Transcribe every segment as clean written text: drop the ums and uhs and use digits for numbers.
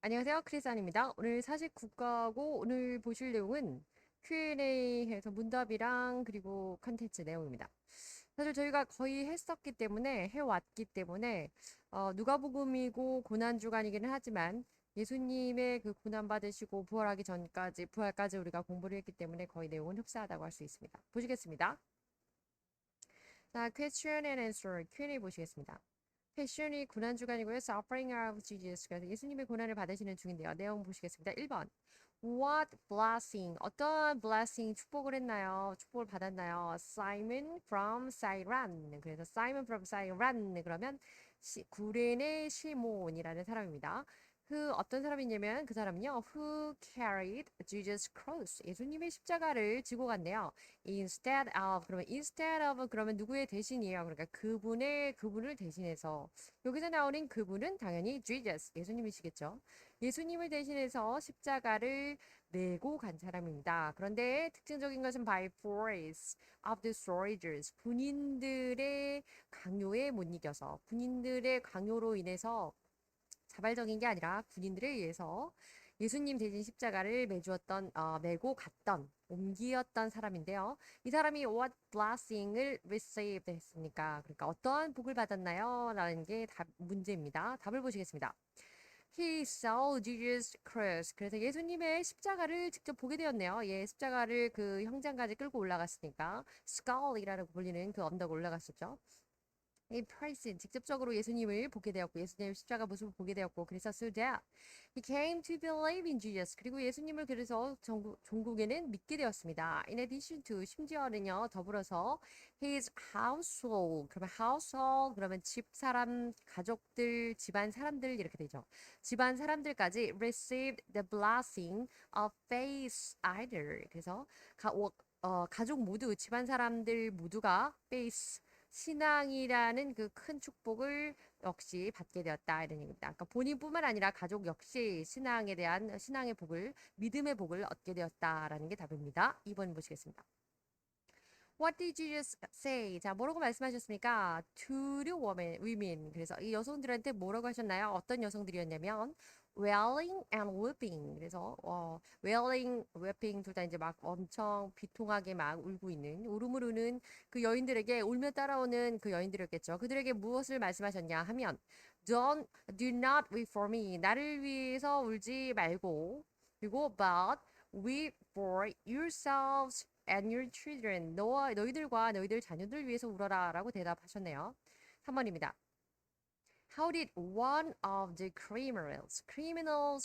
안녕하세요. 크리스안입니다. 오늘 사직 국가고 오늘 보실 내용은 Q&A 해서 문답이랑 그리고 컨텐츠 내용입니다. 사실 저희가 거의 했었기 때문에 해왔기 때문에 누가복음이고 고난주간이기는 하지만 예수님의 그 고난 받으시고 부활하기 전까지 부활까지 우리가 공부를 했기 때문에 거의 내용은 흡사하다고 할 수 있습니다. 보시겠습니다. 자, question and answer Q&A 보시겠습니다. 패션이 고난주간이고요. Suffering of Jesus. 그래서 예수님의 고난을 받으시는 중인데요. 내용 보시겠습니다. 1번. What blessing? 어떤 blessing 축복을 했나요? 축복을 받았나요? Simon from Cyrene. 그래서 Simon from Cyrene 그러면 구레네 시몬이라는 사람입니다. 그 어떤 사람이냐면 그 사람은요. Who carried Jesus' cross? 예수님의 십자가를 지고 갔네요. Instead of 그러면 instead of 그러면 누구의 대신이에요? 그러니까 그분을 대신해서 여기서 나오는 그분은 당연히 Jesus 예수님이시겠죠. 예수님을 대신해서 십자가를 메고 간 사람입니다. 그런데 특징적인 것은 by force of the soldiers 군인들의 강요에 못 이겨서 군인들의 강요로 인해서 자발적인 게 아니라 군인들에 의해서 예수님 대신 십자가를 메고 갔던, 옮기었던 사람인데요. 이 사람이 what blessing을 receive 했습니까? 그러니까 어떠한 복을 받았나요? 라는 게 문제입니다. 답을 보시겠습니다. He saw Jesus cross. 그래서 예수님의 십자가를 직접 보게 되었네요. 예, 십자가를 그 형장까지 끌고 올라갔으니까 skull이라고 불리는 그 언덕 올라갔었죠. 이 person 직접적으로 예수님을 보게 되었고 예수님의 십자가 모습을 보게 되었고 그래서 so that he came to believe in Jesus 그리고 예수님을 그래서 종국에는 믿게 되었습니다. In addition to 심지어는요 더불어서 his household 그러면 household 그러면 집 사람 가족들 집안 사람들 이렇게 되죠. 집안 사람들까지 received the blessing of faith either 그래서 가족 모두 집안 사람들 모두가 faith 신앙이라는 그 큰 축복을 역시 받게 되었다 이런 얘기입니다. 그러니까 본인뿐만 아니라 가족 역시 신앙에 대한 신앙의 복을 믿음의 복을 얻게 되었다라는 게 답입니다. 2번 보시겠습니다. What did Jesus say? 자, 뭐라고 말씀하셨습니까? To the women. 그래서 이 여성들한테 뭐라고 하셨나요? 어떤 여성들이었냐면 wailing and weeping. 그래서 wailing, weeping 둘 다 이제 막 엄청 비통하게 막 울고 있는 울음을 우는 그 여인들에게 울며 따라오는 그 여인들이었겠죠. 그들에게 무엇을 말씀하셨냐 하면 do not weep for me. 나를 위해서 울지 말고 그리고 but weep for yourselves and your children. 너희들과 너희들 자녀들 위해서 울어라 라고 대답하셨네요. 3번입니다. How did one of the criminals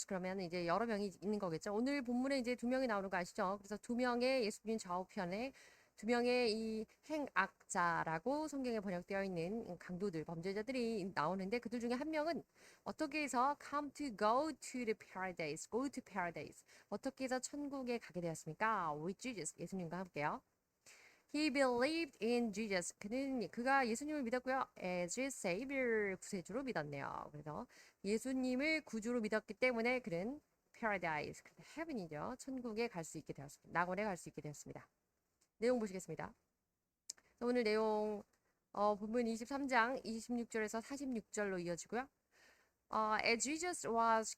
그러면 이제 여러 명이 있는 거겠죠. 오늘 본문에 이제 두 명이 나오는 거 아시죠? 그래서 두 명의 예수님 좌우편에 두 명의 이 행악자라고 성경에 번역되어 있는 강도들, 범죄자들이 나오는데 그들 중에 한 명은 어떻게 해서 go to paradise. 어떻게 해서 천국에 가게 되었습니까? With Jesus, 예수님과 함께요. He believed in Jesus. 그가 예수님을 믿었고요. As Savior, 구세주로 믿었네요. 그래서 예수님을 구주로 믿었기 때문에 그는 paradise, heaven이죠. 천국에 갈 수 있게 되었습니다. 낙원에 갈 수 있게 되었습니다. 내용 보시겠습니다. 오늘 내용 본문 23장 26절에서 46절로 이어지고요. As Jesus was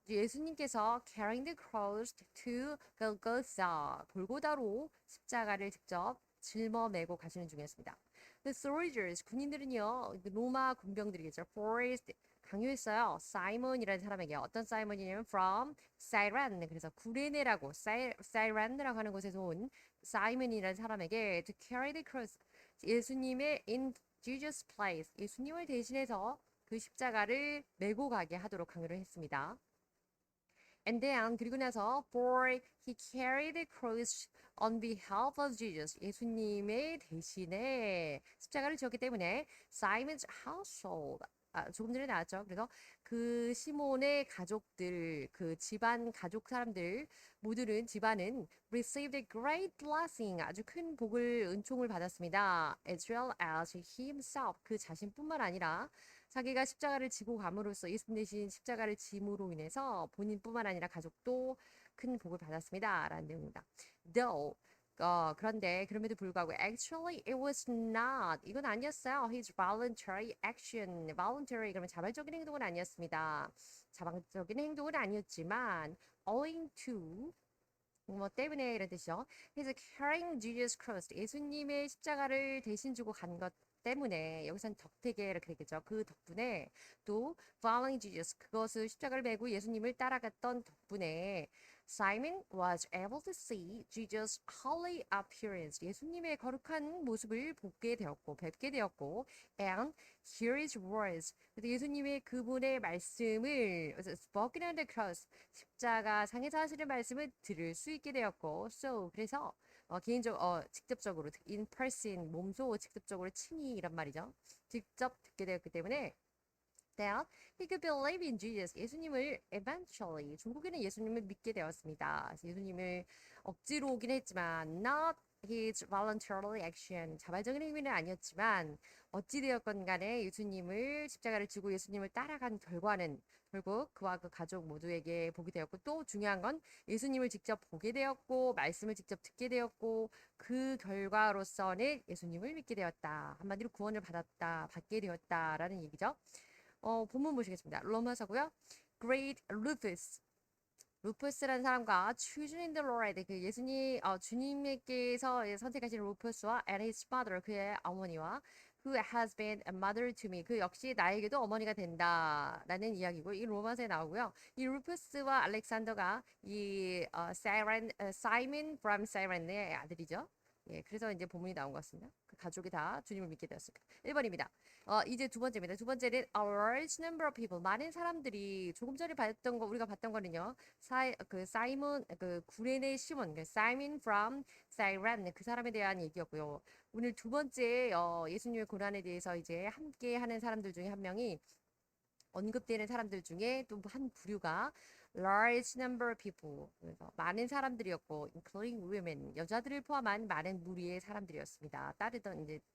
예수님께서 carrying the cross to Golgotha, 골고다로 십자가를 직접 짊어매고 가시는 중이었습니다. The soldiers, 군인들은요, 로마 군병들이겠죠. Forced, 강요했어요. 사이먼이라는 사람에게 어떤 사이먼이냐면 from Cyrene, 그래서 구레네라고 Cyrene라고 하는 곳에서 온 사이먼이라는 사람에게 to carry the cross, 예수님의 in Jesus' place, 예수님을 대신해서 그 십자가를 메고 가게 하도록 강요를 했습니다. And then 그리고 나서 for he carried the cross on behalf of Jesus. 예수님의 대신에 십자가를 지었기 때문에 Simon's household 조금 전에 나왔죠. 그래서 그 시몬의 가족들, 그 집안 가족 사람들 모두는 집안은 received a great blessing. 아주 큰 복을 은총을 받았습니다. As well as he himself. 그 자신뿐만 아니라 자기가 십자가를 지고 감으로써 예수님 대신 십자가를 짐으로 인해서 본인뿐만 아니라 가족도 큰 복을 받았습니다. 라는 내용입니다. Though 그런데 그럼에도 불구하고 actually it was not. 이건 아니었어요. His voluntary action. voluntary 그러면 자발적인 행동은 아니었습니다. 자발적인 행동은 아니었지만 owing to 뭐 때문에 이런 뜻이죠. He's carrying Jesus Christ. 예수님의 십자가를 대신 주고 간 것 때문에 여기선 덕택에 이렇게 되겠죠. 그 덕분에 또 following Jesus 그것을 십자가를 메고 예수님을 따라갔던 덕분에 Simon was able to see Jesus' holy appearance. 예수님의 거룩한 모습을 보게 되었고 뵙게 되었고 and hear his words. 그래서 예수님의 그분의 말씀을 spoken on the cross 십자가 상에서 하시는 말씀을 들을 수 있게 되었고 so 그래서 직접적으로 in person 몸소 직접적으로 친히 이란 말이죠. 직접 듣게 되었기 때문에 that he could believe in Jesus. 예수님을 eventually 중국에는 예수님을 믿게 되었습니다. 그래서 예수님을 억지로 오긴 했지만 not his voluntary action 자발적인 행위는 아니었지만 어찌 되었건 간에 예수님을 십자가를 지고 예수님을 따라간 결과는 결국 그와 그 가족 모두에게 보게 되었고 또 중요한 건 예수님을 직접 보게 되었고 말씀을 직접 듣게 되었고 그 결과로서는 예수님을 믿게 되었다. 한마디로 구원을 받게 되었다라는 얘기죠. 본문 보시겠습니다. 로마서고요. Great Rufus. 루퍼스라는 사람과 chosen in the Lord 그 주님께서 선택하신 루퍼스와 and his mother 그의 어머니와 who has been a mother to me 그 역시 나에게도 어머니가 된다라는 이야기고 이 로마서에 나오고요. 이 루퍼스와 알렉산더가 사이먼 from 사이렌의 아들이죠. 예, 그래서 이제 본문이 나온 것 같습니다. 그 가족이 다 주님을 믿게 되었습니다. 1번입니다. 이제 두 번째입니다. 두 번째는 a large number of people. 많은 사람들이 조금 전에 우리가 봤던 거는요. 사이먼, 구레네 시몬, 사이먼 from 사이렌, 그 사람에 대한 얘기였고요. 오늘 두 번째, 예수님의 고난에 대해서 이제 함께 하는 사람들 중에 한 명이 언급되는 사람들 중에 또 한 부류가 large number of people 그래서 많은 사람들이었고 including women 여자들을 포함한 많은 무리의 사람들이었습니다.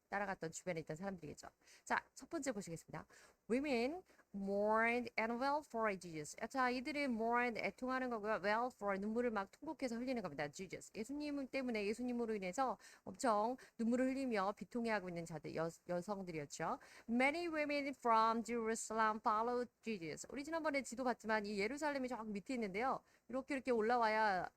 따라갔던 주변에 있던 사람들이겠죠. 자, 첫 번째 보시겠습니다. Women mourned and wept for Jesus. 자, 이들이 mourned 애통하는 거고요. wept for 눈물을 막 통곡해서 흘리는 겁니다. Jesus. 예수님 때문에 예수님으로 인해서 엄청 눈물을 흘리며 비통해하고 있는 여성들이었죠. Many women from Jerusalem followed Jesus. 우리 지난번에 지도 봤지만 이 예루살렘이 저 밑에 있는데요. 이렇게 올라와야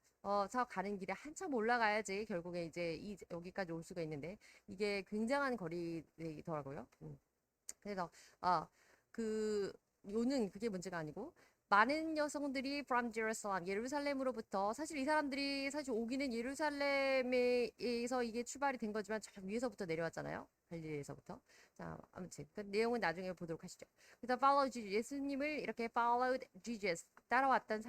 저 가는 길에 한참 올라가야지 결국에 이제 여기까지 올 수가 있는데 이게 굉장한 거리더라고요. 그래서 요는 그게 문제가 아니고 많은 여성들이 from Jerusalem 예루살렘으로부터 사실 이 사람들이 사실 오기는 예루살렘에서 이게 출발이 된 거지만 저 위에서부터 내려왔잖아요. 갈릴리에서부터. 자, 아무튼 그 내용은 나중에 보도록 하시죠. 그래서 follow Jesus 예수님을 이렇게 followed Jesus 따라왔던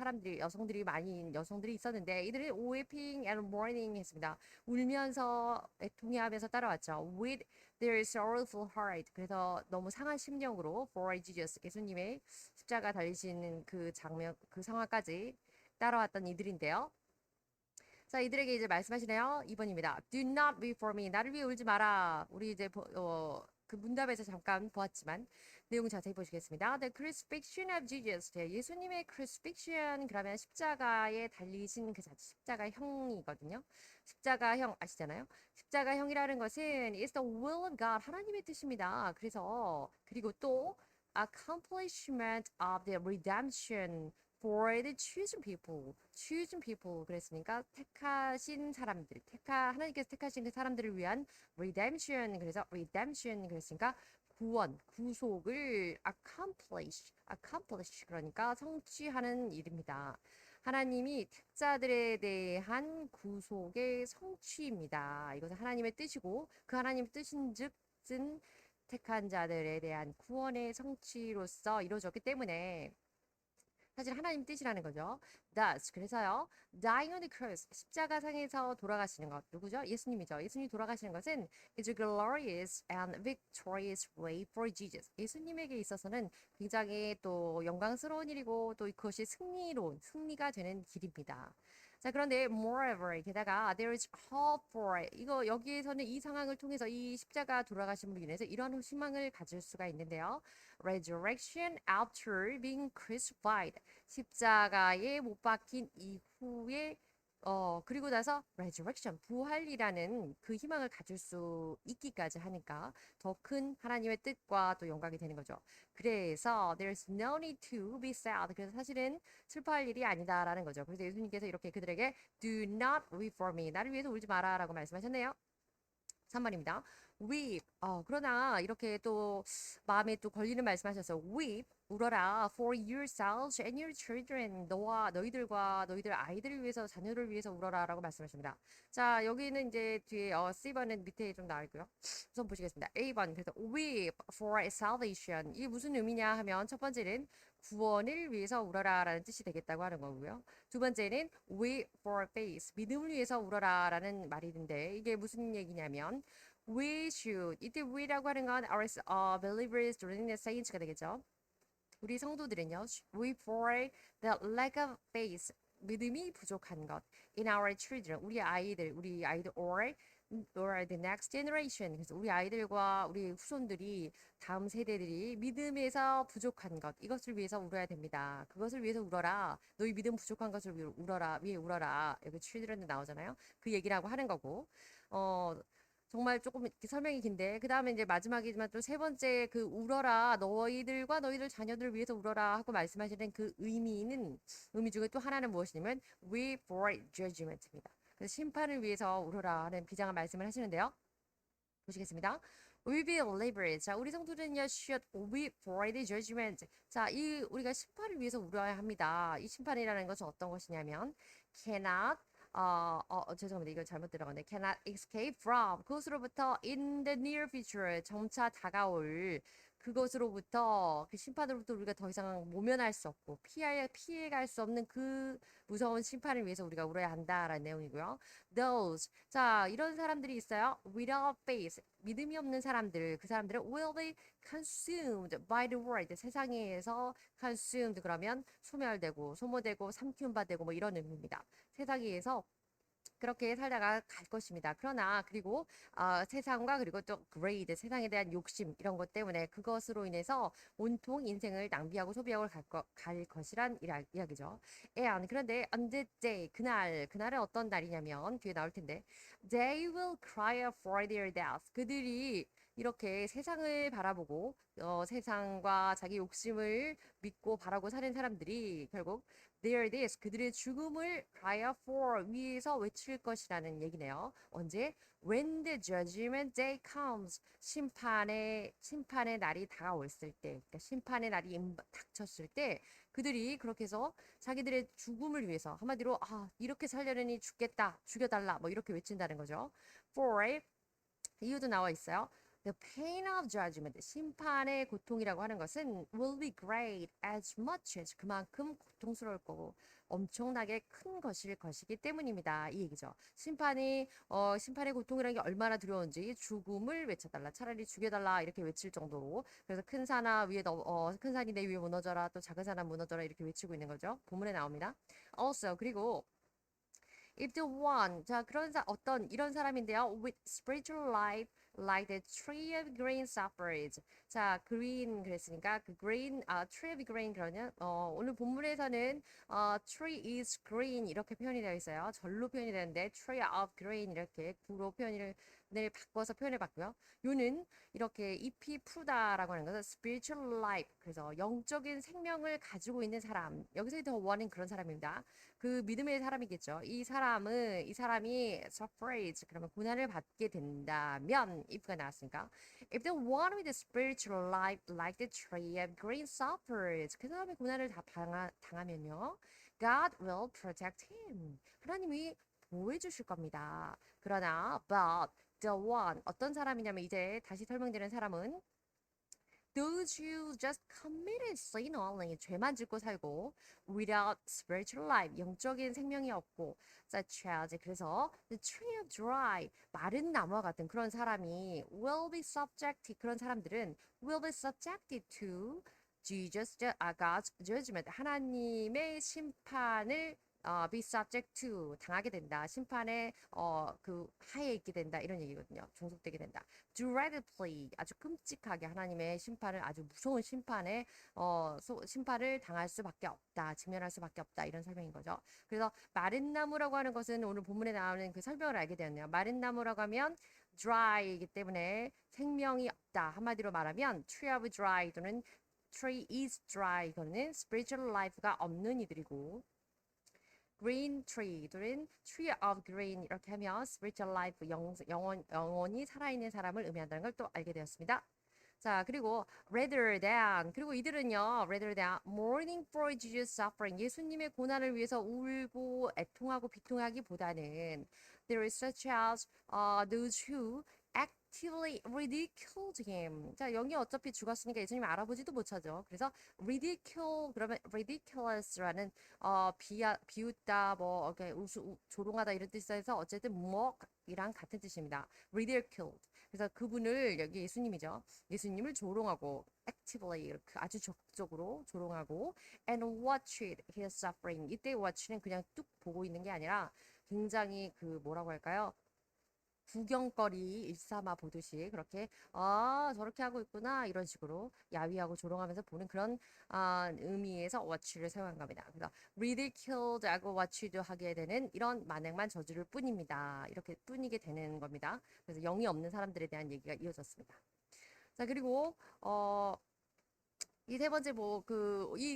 많이 여성들이 있었는데 이들은 weeping and mourning 했습니다. 울면서 애통해하면서 따라왔죠. With their sorrowful heart. 그래서 너무 상한 심령으로 for Jesus 예수님의 십자가 달리시는 그 장면, 그 상황까지 따라왔던 이들인데요. 자, 이들에게 이제 말씀하시네요. 2번입니다. Do not weep for me. 나를 위해 울지 마라. 우리 이제 그 문답에서 잠깐 보았지만 내용 자세히 보시겠습니다. The crucifixion of Jesus. 예수님의 crucifixion 그러면 십자가에 달리신 그 자체 십자가형이거든요. 십자가형 아시잖아요. 십자가형이라는 것은 is the will of God. 하나님의 뜻입니다. 그리고 또 accomplishment of the redemption for the chosen people. chosen people 그랬으니까 하나님께서 택하신 그 사람들을 위한 redemption 그랬으니까 구원, 구속을 accomplish 그러니까 성취하는 일입니다. 하나님이 택자들에 대한 구속의 성취입니다. 이것은 하나님의 뜻이고 그 하나님의 뜻은 택한 자들에 대한 구원의 성취로서 이루어졌기 때문에 사실 하나님 뜻이라는 거죠. Thus, 그래서요. Dying on the cross, 십자가상에서 돌아가시는 것. 누구죠? 예수님이죠. 예수님이 돌아가시는 것은 is a glorious and victorious way for Jesus. 예수님에게 있어서는 굉장히 또 영광스러운 일이고 또 그것이 승리가 되는 길입니다. 자, 그런데 moreover 게다가 there is hope for 여기에서는 이 상황을 통해서 이 십자가 돌아가심으로 인해서 이러한 희망을 가질 수가 있는데요. Resurrection after being crucified 십자가에 못 박힌 이후에 그리고 나서 resurrection, 부활이라는 그 희망을 가질 수 있기까지 하니까 더 큰 하나님의 뜻과 또 영광이 되는 거죠. 그래서 there's no need to be sad. 그래서 사실은 슬퍼할 일이 아니다라는 거죠. 그래서 예수님께서 이렇게 그들에게 do not weep for me. 나를 위해서 울지 마라라고 말씀하셨네요. 3번입니다. weep. 그러나 이렇게 또 마음에 또 걸리는 말씀하셨어요. weep. 울어라 for yourselves and your children. 너와 너희들과 너희들 아이들을 위해서 자녀를 위해서 울어라라고 말씀하십니다. 자, 여기는 이제 뒤에 C번은 밑에 좀 나와 있고요. 우선 보시겠습니다. A번. 그래서 weep for salvation. 이게 무슨 의미냐 하면 첫 번째는 구원을 위해서 울어라라는 뜻이 되겠다고 하는 거고요. 두 번째는 weep for faith. 믿음을 위해서 울어라라는 말이 있는데 이게 무슨 얘기냐면 we should. 이때 we라고 하는 건 our believers during the saints가 되겠죠. 우리 성도들은요, we for the lack of faith, 믿음이 부족한 것, in our children, 우리 아이들, or the next generation, 그래서 우리 아이들과 우리 후손들이, 다음 세대들이 믿음에서 부족한 것, 이것을 위해서 울어야 됩니다. 그것을 위해서 울어라. 너희 믿음 부족한 것을 위해 울어라. 여기 children도 나오잖아요. 그 얘기라고 하는 거고, 어, 정말 조금 이렇게 설명이 긴데 그 다음에 이제 마지막이지만 또 세 번째 그 울어라 너희들과 너희들 자녀들을 위해서 울어라 하고 말씀하시는 그 의미 중에 또 하나는 무엇이냐면 we for judgment입니다. 그래서 심판을 위해서 울어라 하는 비장한 말씀을 하시는데요. 보시겠습니다. We believers. 자, 우리 성도들은요, should we for the judgment. 자, 이 우리가 심판을 위해서 울어야 합니다. 이 심판이라는 것은 어떤 것이냐면 cannot 죄송합니다. 이거 잘못 들어갔네. cannot escape from. 그것으로부터 in the near future. 점차 다가올 그것으로부터 그 심판으로부터 우리가 더 이상 모면할 수 없고 피해갈 수 없는 그 무서운 심판을 위해서 우리가 울어야 한다라는 내용이고요. Those. 자, 이런 사람들이 있어요. Without faith. 믿음이 없는 사람들. 그 사람들은 will be consumed by the world. 세상에서 consumed 그러면 소멸되고 소모되고 삼키운 바 되고 뭐 이런 의미입니다. 세상에서 그렇게 살다가 갈 것입니다. 그러나 그리고 세상과 그리고 또 grade 세상에 대한 욕심 이런 것 때문에 그것으로 인해서 온통 인생을 낭비하고 소비하고 갈 것이란 이야기죠. And 그런데 on the day 그날은 어떤 날이냐면 뒤에 나올 텐데 they will cry for their death. 그들이 이렇게 세상을 바라보고 세상과 자기 욕심을 믿고 바라고 사는 사람들이 결국 their death 그들의 죽음을 cry for 위에서 외칠 것이라는 얘기네요. 언제? When the judgment day comes 심판의 날이 다가왔을 때, 그러니까 심판의 날이 닥쳤을 때 그들이 그렇게 해서 자기들의 죽음을 위해서 한마디로 이렇게 살려느니 죽겠다, 죽여달라 뭐 이렇게 외친다는 거죠. For 이유도 나와 있어요. The pain of judgment, 심판의 고통이라고 하는 것은 will be great as much as 그만큼 고통스러울 거고 엄청나게 큰 것일 것이기 때문입니다. 이 얘기죠. 심판의 고통이라는 게 얼마나 두려운지 죽음을 외쳐달라. 차라리 죽여달라 이렇게 외칠 정도로. 그래서 큰 산이 내 위에 무너져라. 또 작은 산아 무너져라 이렇게 외치고 있는 거죠. 본문에 나옵니다. Also 그리고 if the one, 자, 어떤 이런 사람인데요. with spiritual life like the tree of green suffers. 자, green 그랬으니까 그 green, tree of green 그러면 오늘 본문에서는 tree is green 이렇게 표현이 되어 있어요. 절로 표현이 되는데 tree of green 이렇게 구로 표현을 바꿔서 표현해 봤고요. 요는 이렇게 잎이 푸르다라고 하는 것은 spiritual life. 그래서 영적인 생명을 가지고 있는 사람. 여기서 더 원은 그런 사람입니다. 그 믿음의 사람이겠죠. 이 사람이 suffers 그러면 고난을 받게 된다면 if가 나왔으니까 if the one with the spiritual life like the tree of green suffers 그 사람이 고난을 다 당하면요 God will protect him 하나님이 보호해 주실 겁니다. 그러나 but the one 어떤 사람이냐면 이제 다시 설명드리는 사람은 those who just committed sin only 죄만 짓고 살고 without spiritual life 영적인 생명이 없고 such as 그래서 the tree of dry 마른 나무와 같은 그런 사람이 will be subjected 그런 사람들은 will be subjected to God's judgment 하나님의 심판을 be subject to 당하게 된다. 심판의 그 하에 있게 된다. 이런 얘기거든요. 종속되게 된다. dreadfully 아주 끔찍하게 하나님의 심판을 아주 무서운 심판에 심판을 당할 수밖에 없다. 직면할 수밖에 없다. 이런 설명인 거죠. 그래서 마른 나무라고 하는 것은 오늘 본문에 나오는 그 설명을 알게 되었네요. 마른 나무라고 하면 dry이기 때문에 생명이 없다. 한마디로 말하면 tree of dry 또는 tree is dry 이거는 spiritual life가 없는 이들이고 green tree 또는 tree of green 이렇게 하면 spiritual life 영원히 살아있는 사람을 의미한다는 걸 또 알게 되었습니다. 자, 그리고 rather than 그리고 이들은요 rather than mourning for Jesus suffering 예수님의 고난을 위해서 울고 애통하고 비통하기보다는 there is such as those who actively ridiculed him. 자, 영이 어차피 죽었으니까 예수님 알아보지도 못하죠. 그래서 ridicule 그러면 ridiculous라는 비웃다 뭐 이렇게 조롱하다 이런 뜻에서 어쨌든 mock이랑 같은 뜻입니다. ridiculed. 그래서 그분을 여기 예수님이죠. 예수님을 조롱하고 actively 이렇게 아주 적극적으로 조롱하고 and watched his suffering. 이때 watch는 그냥 뚝 보고 있는 게 아니라 굉장히 그 뭐라고 할까요? 구경거리 일삼아 보듯이 그렇게 저렇게 하고 있구나 이런 식으로 야위하고 조롱하면서 보는 그런 의미에서 watch를 사용한 겁니다. 그래서 ridiculed하고 watched 하게 되는 이런 만행만 저지를 뿐입니다. 이렇게 뿐이게 되는 겁니다. 그래서 영이 없는 사람들에 대한 얘기가 이어졌습니다. 자 그리고 이 세 번째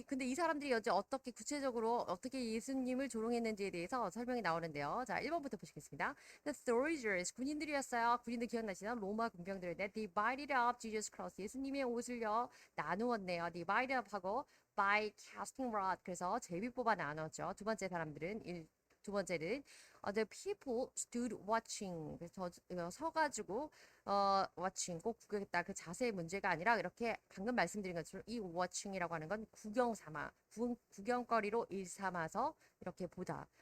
근데 이 사람들이 어제 어떻게 구체적으로 어떻게 예수님을 조롱했는지에 대해서 설명이 나오는데요. 자, 1번부터 보시겠습니다. The soldiers, 군인들이었어요. 군인들 기억나시나요? 로마 군병들인데 divided up Jesus Christ. 예수님의 옷을요, 나누었네요. divided up 하고 by casting rod. 그래서 제비 뽑아 나눴죠. 두 번째는 the people stood watching. 그래서 서가지고 watching 꼭 구경했다. 그 자세의 문제가 아니라 이렇게 방금 말씀드린 것처럼 이 watching이라고 하는 건 구경 삼아 구경거리로 일삼아서 이렇게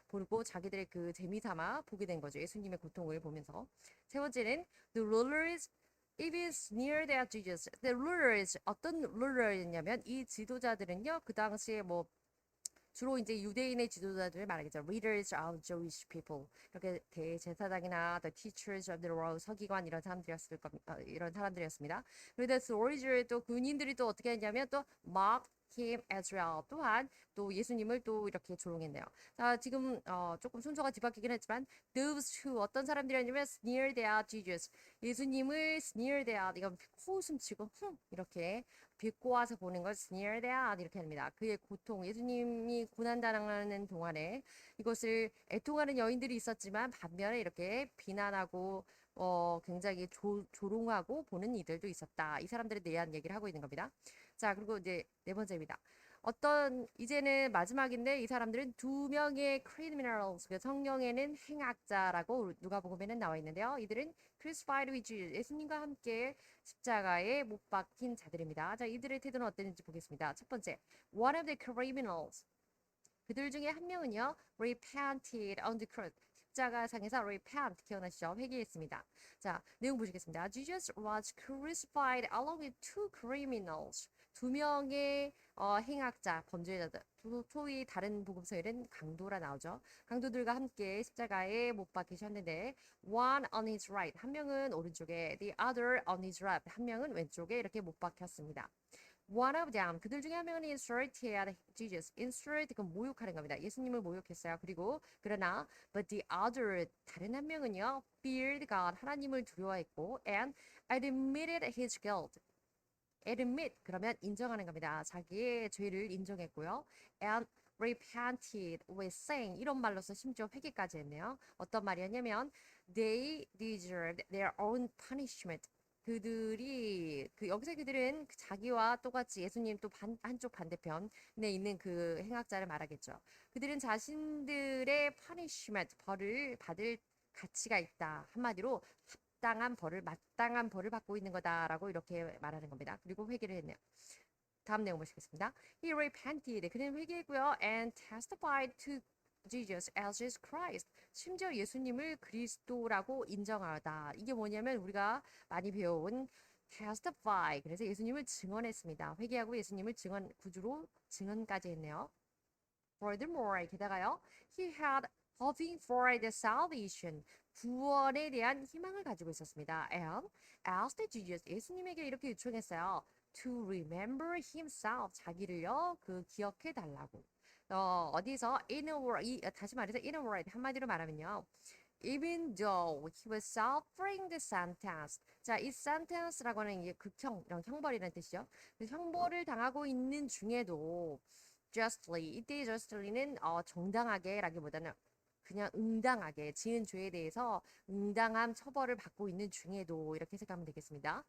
보고 자기들의 그 재미 삼아 보게 된 거죠. 예수님의 고통을 보면서. 세 번째는 the rulers even sneered at Jesus. The rulers 어떤 ruler였냐면 이 지도자들은요 그 당시에 뭐 주로 이제 유대인의 지도자들을 말하겠죠. Leaders of Jewish people. 이렇게 대제사장이나 the teachers of the law, 서기관 이런 사람들이었습니다. 그리고 the soldiers 또 군인들이 또 어떻게 했냐면 또 mocked him as well. 또한 또 예수님을 또 이렇게 조롱했네요. 자, 지금 조금 순서가 뒤바뀌긴 했지만 those who 어떤 사람들이었냐면 sneered at Jesus. 예수님을 sneered at 이건 코웃음치고 이렇게 비꼬아서 보는 걸 sneered at 이렇게 합니다. 그의 고통, 예수님이 고난당하는 동안에 이것을 애통하는 여인들이 있었지만 반면에 이렇게 비난하고 굉장히 조롱하고 보는 이들도 있었다. 이 사람들에 대한 얘기를 하고 있는 겁니다. 자, 그리고 이제 네 번째입니다. 이제는 마지막인데 이 사람들은 두 명의 criminals, 그 성경에는 행악자라고 누가복음에는 나와 있는데요. 이들은 crucified with Jesus, 예수님과 함께 십자가에 못 박힌 자들입니다. 자, 이들의 태도는 어땠는지 보겠습니다. 첫 번째, one of the criminals, 그들 중에 한 명은요, repented on the cross, 십자가상에서 repent, 기억나시죠? 회개했습니다. 자, 내용 보시겠습니다. Jesus was crucified along with two criminals. 두 명의 행악자, 범죄자들, 소위 다른 복음서에는 강도라 나오죠. 강도들과 함께 십자가에 못 박히셨는데 one on his right, 한 명은 오른쪽에, the other on his left, 한 명은 왼쪽에 이렇게 못 박혔습니다. One of them, 그들 중에 한 명은 insulted Jesus. insult, 그 모욕하는 겁니다. 예수님을 모욕했어요. 그러나 but the other, 다른 한 명은요, feared God, 하나님을 두려워했고 and admitted his guilt. admit, 그러면 인정하는 겁니다. 자기의 죄를 인정했고요. and repented with saying, 이런 말로서 심지어 회개까지 했네요. 어떤 말이었냐면 they deserved their own punishment. 여기서 그들은 자기와 똑같이 예수님 또 한쪽 반대편에 있는 그 행악자를 말하겠죠. 그들은 자신들의 punishment, 벌을 받을 가치가 있다. 한마디로 마땅한 벌을 받고 있는 거다라고 이렇게 말하는 겁니다. 그리고 회개를 했네요. 다음 내용 보시겠습니다. He repented. 그는 회개했고요. And testified to Jesus as his Christ. 심지어 예수님을 그리스도라고 인정하다. 이게 뭐냐면 우리가 많이 배워온 testify. 그래서 예수님을 증언했습니다. 회개하고 예수님을 구주로 증언까지 했네요. Furthermore, 게다가요, he had hoping for the salvation, 구원에 대한 희망을 가지고 있었습니다. And asked Jesus, 예수님에게 이렇게 요청했어요. To remember himself, 자기를요, 기억해 달라고. 어디서 in a word, 다시 말해서 in a word, 한마디로 말하면요. Even though he was suffering the sentence. 자, 이 sentence라고 하는 이게 극형, 이런 형벌이라는 뜻이죠. 그래서 형벌을 당하고 있는 중에도 justly, 이때 justly는 정당하게라기보다는 그냥 응당하게 지은 죄에 대해서 응당한 처벌을 받고 있는 중에도 이렇게 해석하면 되겠습니다.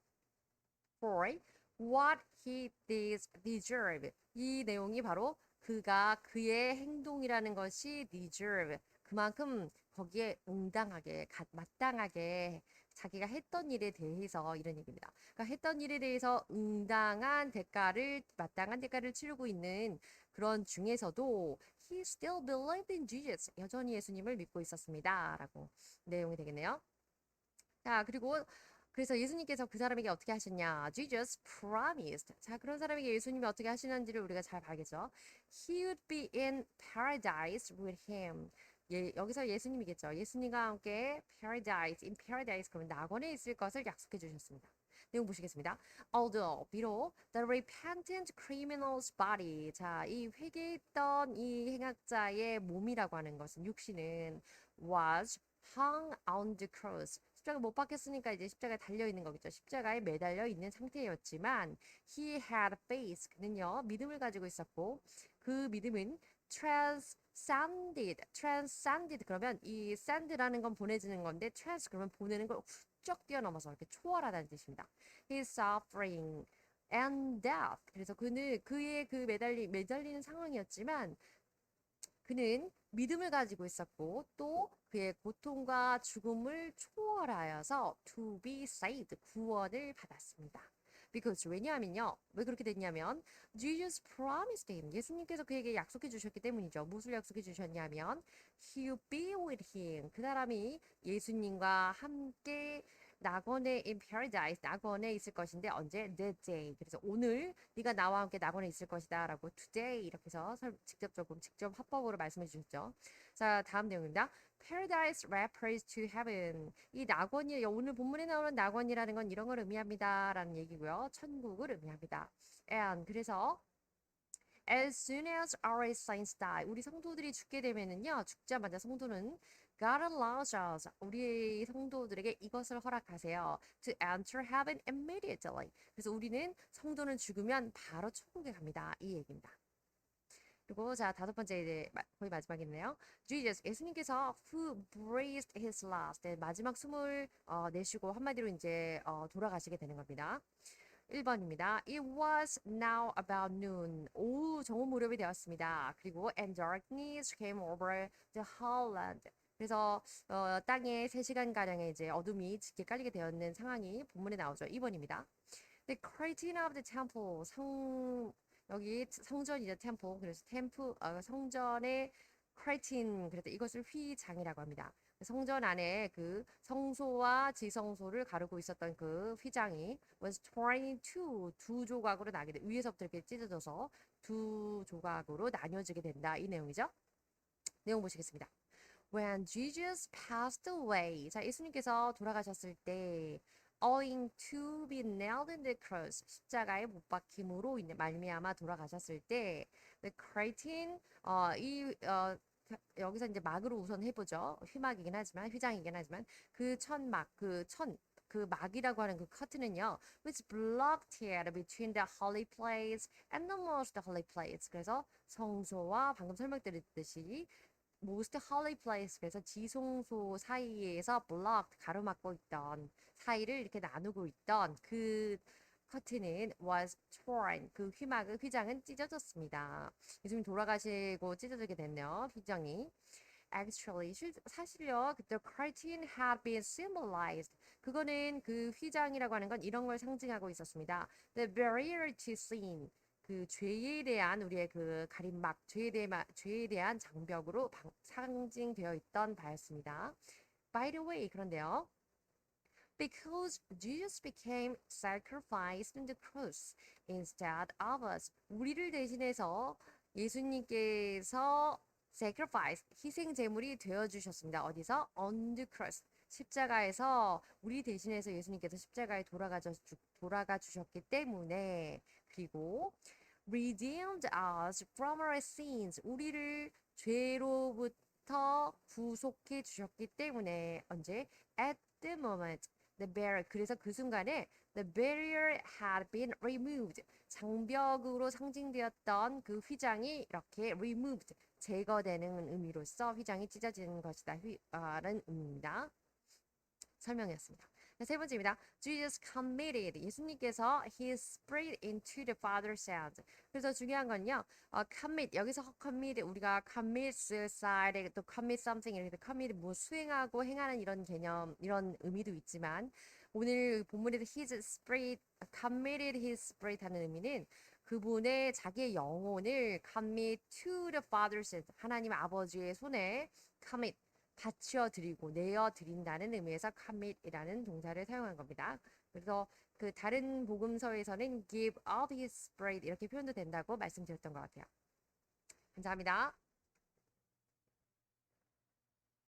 For what he did deserve. 이 내용이 바로 그가 그의 행동이라는 것이 deserve. 그만큼 거기에 응당하게, 마땅하게 자기가 했던 일에 대해서 이런 얘기입니다. 그러니까 했던 일에 대해서 응당한 대가를, 마땅한 대가를 치르고 있는 그런 중에서도 he still believed in Jesus. 여전히 예수님을 믿고 있었습니다. 라고 내용이 되겠네요. 자, 그리고 그래서 예수님께서 그 사람에게 어떻게 하셨냐? Jesus promised. 자, 그런 사람에게 예수님이 어떻게 하시는지를 우리가 잘 봐야겠죠. He would be in paradise with him. 예, 여기서 예수님이겠죠. 예수님과 함께 paradise, in paradise, 그러면 낙원에 있을 것을 약속해 주셨습니다. 내용 보시겠습니다. Although, 비록 the repentant criminal's body, 자, 이 회개했던 이 행악자의 몸이라고 하는 것은 육신은 was hung on the cross. 십자가 못 박혔으니까 이제 십자가에 달려 있는 거겠죠. 십자가에 매달려 있는 상태였지만 he had faith. 그는요, 믿음을 가지고 있었고 그 믿음은 transcended 그러면 이 send라는 건 보내주는 건데 trans 그러면 보내는 걸 훌쩍 뛰어넘어서 이렇게 초월하다는 뜻입니다. His suffering and death. 그래서 그의 매달리는 상황이었지만 그는 믿음을 가지고 있었고 또 그의 고통과 죽음을 초월하여서 to be saved, 구원을 받았습니다. Because 왜냐하면요. 왜 그렇게 됐냐면 Jesus promised him. 예수님께서 그에게 약속해 주셨기 때문이죠. 무엇을 약속해 주셨냐면 he will be with him. 그 사람이 예수님과 함께 낙원에 in paradise, 낙원에 있을 것인데 언제? That day. 그래서 오늘 네가 나와 함께 낙원에 있을 것이다라고 today 이렇게 해서 직접 합법으로 말씀해 주셨죠. 자, 다음 내용입니다. Paradise refers to heaven. 이 낙원이 오늘 본문에 나오는 낙원이라는 건 이런 걸 의미합니다라는 얘기고요. 천국을 의미합니다. And 그래서 as soon as our saints die, 우리 성도들이 죽게 되면은요, 죽자마자 성도는 God allows us, 우리 성도들에게 이것을 허락하세요. To enter heaven immediately. 그래서 우리는 성도는 죽으면 바로 천국에 갑니다. 이 얘기입니다. 그리고 자, 다섯 번째 이제 거의 마지막이네요. Jesus, 예수님께서 who breathed his last, 네, 마지막 숨을 내쉬고 한마디로 이제 돌아가시게 되는 겁니다. 1번입니다. It was now about noon. 오후 정오 무렵이 되었습니다. 그리고 and darkness came over the whole land. 그래서 땅에 3시간가량의 이제 어둠이 짙게 깔리게 되었는 상황이 본문에 나오죠. 2번입니다. The curtain of the temple. 여기 성전이죠. temple. 그래서 성전의 curtain. 그래서 이것을 휘장이라고 합니다. 성전 안에 그 성소와 지성소를 가르고 있었던 그 휘장이 was torn into 두 조각으로 나게 돼. 위에서부터 이렇게 찢어져서 두 조각으로 나뉘어지게 된다. 이 내용이죠. 내용 보시겠습니다. When Jesus passed away. 자, 예수님께서 돌아가셨을 때 owing to be nailed in the cross. 십자가에 못 박힘으로 말미암아 돌아가셨을 때 the curtain 여기서 이제 막으로 우선 해보죠. 휘장이긴 하지만 그 천막, 그 막이라고 하는 그 커튼은요, which blocked between the holy place and the most holy place. 그래서 성소와 방금 설명드렸듯이 most holy place, 그래서 지성소 사이에서 blocked, 가로막고 있던 사이를 이렇게 나누고 있던 그 커튼은 was torn. 그 휘장은 찢어졌습니다. 예수님 돌아가시고 찢어지게 됐네요. 휘장이. Actually, 사실요, the curtain had been symbolized. 그거는 그 휘장이라고 하는 건 이런 걸 상징하고 있었습니다. The barrier to sin. 그 죄에 대한 우리의 그 가림막, 죄에 대한 장벽으로 상징되어 있던 바였습니다. By the way, 그런데요. Because Jesus became sacrificed on the cross instead of us. 우리를 대신해서 예수님께서 sacrifice, 희생 제물이 되어 주셨습니다. 어디서? On the cross. 십자가에서 우리 대신해서 예수님께서 십자가에 돌아가 주셨기 때문에 그리고 redeemed us from our sins. 우리를 죄로부터 구속해 주셨기 때문에 언제? At the moment. The barrier. 그래서 그 순간에 the barrier had been removed. 장벽으로 상징되었던 그 휘장이 이렇게 removed. 제거되는 의미로서 휘장이 찢어지는 것이다. 라는 의미입니다. 설명이었습니다. 세 번째입니다. Jesus committed. 예수님께서 His Spirit into the Father's hands. 그래서 중요한 건요. commit. 여기서 commit 우리가 commit suicide, 또 commit something 이렇게 commit 뭐 수행하고 행하는 이런 개념, 이런 의미도 있지만 오늘 본문에서 His Spirit committed His Spirit 하는 의미는 그분의 자기의 영혼을 commit to the Father's hands. 하나님 아버지의 손에 commit 바치어 드리고 내어 드린다는 의미에서 commit이라는 동사를 사용한 겁니다. 그래서 그 다른 복음서에서는 give up his spirit 이렇게 표현도 된다고 말씀드렸던 것 같아요. 감사합니다.